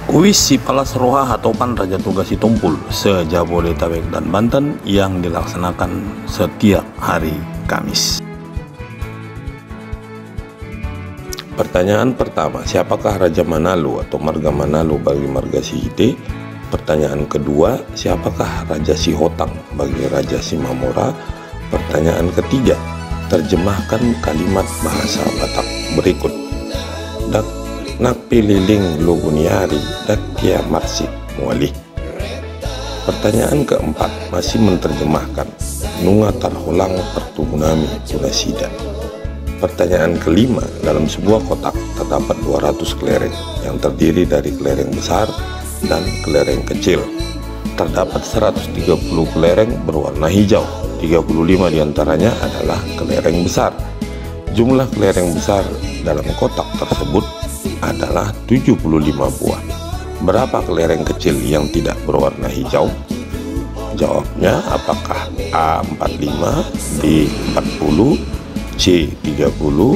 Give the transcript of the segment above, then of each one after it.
Kuis Sipalas Roha atau Pan Raja Tugas Sitompul se-Jabodetabek dan Banten yang dilaksanakan setiap hari Kamis. Pertanyaan pertama, siapakah Raja Manalu atau Marga Manalu bagi Marga Sihite? Pertanyaan kedua, siapakah Raja Sihotang bagi Raja Simamora? Pertanyaan ketiga, terjemahkan kalimat bahasa Batak berikut. Nak pililing luguniari dak kia marsik mualih. Pertanyaan keempat masih menerjemahkan nunga tarhulang pertunami tunasida. Pertanyaan kelima, dalam sebuah kotak terdapat 200 kelereng yang terdiri dari kelereng besar dan kelereng kecil. Terdapat 130 kelereng berwarna hijau, 35 diantaranya adalah kelereng besar. Jumlah kelereng besar dalam kotak tersebut adalah 75 buah. Berapa kelereng kecil yang tidak berwarna hijau? Jawabnya apakah A 45, B 40, C 30,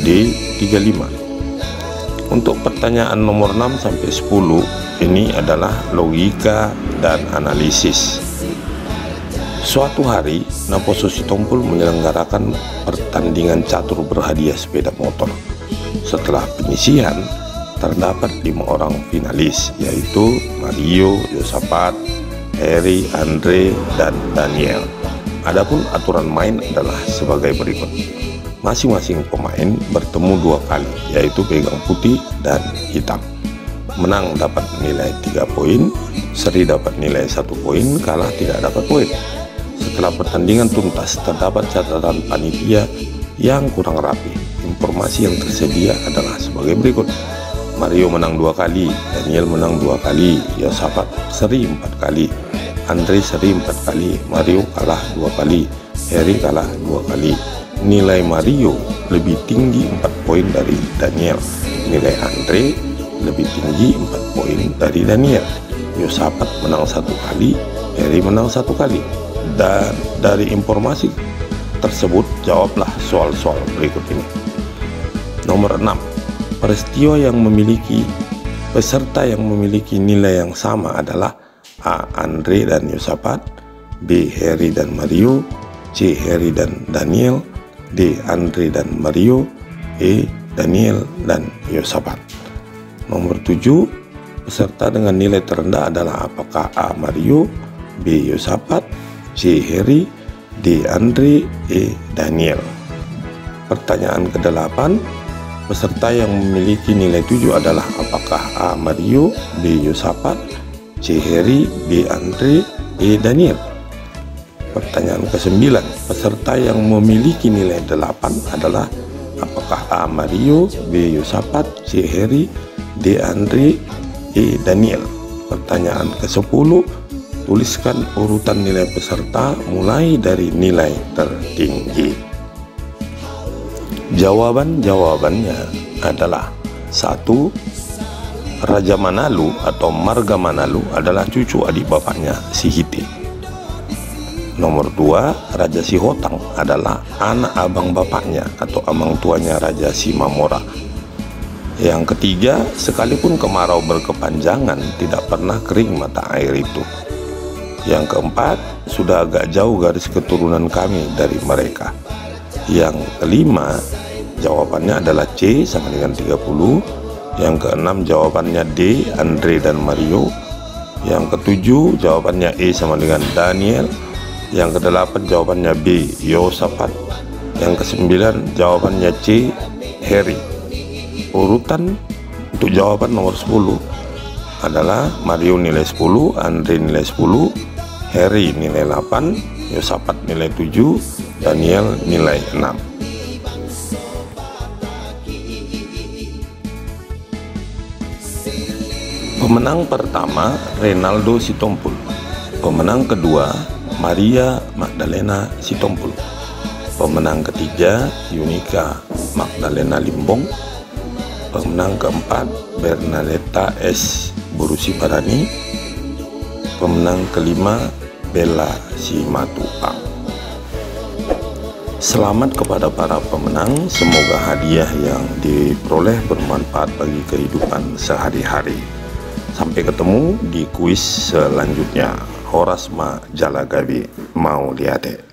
D 35. Untuk pertanyaan nomor 6 sampai 10 ini adalah logika dan analisis. Suatu hari Naposo Sitompul menyelenggarakan pertandingan catur berhadiah sepeda motor. Setelah penyisihan, terdapat 5 orang finalis, yaitu Mario, Yosafat, Harry, Andre, dan Daniel. Adapun aturan main adalah sebagai berikut. Masing-masing pemain bertemu 2 kali, yaitu pegang putih dan hitam. Menang dapat nilai 3 poin, seri dapat nilai 1 poin, kalah tidak dapat poin. Setelah pertandingan tuntas, terdapat catatan panitia yang kurang rapi. Informasi yang tersedia adalah sebagai berikut. Mario menang 2 kali, Daniel menang 2 kali, Yosafat seri 4 kali, Andre seri 4 kali, Mario kalah 2 kali, Harry kalah 2 kali. Nilai Mario lebih tinggi 4 poin dari Daniel. Nilai Andre lebih tinggi 4 poin dari Daniel. Yosafat menang 1 kali, Harry menang 1 kali. Dan dari informasi tersebut, jawablah soal-soal berikut ini. Nomor 6. Peristiwa yang memiliki peserta yang memiliki nilai yang sama adalah A. Andre dan Yosafat, B. Harry dan Mario, C. Harry dan Daniel, D. Andre dan Mario, E. Daniel dan Yosafat. Nomor 7. Peserta dengan nilai terendah adalah apakah A. Mario, B. Yosafat, C. Harry, D. Andre, E. Daniel. Pertanyaan ke-8. Peserta yang memiliki nilai 7 adalah apakah A. Mario, B. Yosafat, C. Harry, D. Andre, E. Daniel. Pertanyaan ke-9. Peserta yang memiliki nilai 8 adalah apakah A. Mario, B. Yosafat, C. Harry, D. Andre, E. Daniel. Pertanyaan ke-10. Tuliskan urutan nilai peserta mulai dari nilai tertinggi. Jawabannya adalah 1. Raja Manalu atau Marga Manalu adalah cucu adik bapaknya Sihite. Nomor 2, Raja Sihotang adalah anak abang bapaknya atau amang tuanya Raja Simamora. Yang ketiga, sekalipun kemarau berkepanjangan, tidak pernah kering mata air itu. Yang keempat, sudah agak jauh garis keturunan kami dari mereka. Yang kelima, jawabannya adalah C sama dengan 30. Yang keenam, jawabannya D, Andre dan Mario. Yang ketujuh, jawabannya E sama dengan Daniel. Yang kedelapan, jawabannya B, Yosafat. Yang kesembilan, jawabannya C, Harry. Urutan untuk jawaban nomor 10 adalah Mario nilai 10, Andre nilai 10, Harry nilai 8, Yosafat nilai 7, Daniel nilai 6. Pemenang pertama Renaldo Sitompul. Pemenang kedua Maria Magdalena Sitompul. Pemenang ketiga Yunika Magdalena Limbong. Pemenang keempat Bernadetta S. Burusiparani. Pemenang kelima Bella Simatupang. Selamat kepada para pemenang, semoga hadiah yang diperoleh bermanfaat bagi kehidupan sehari-hari. Sampai ketemu di kuis selanjutnya. Horas ma Jalagavi mau lihat.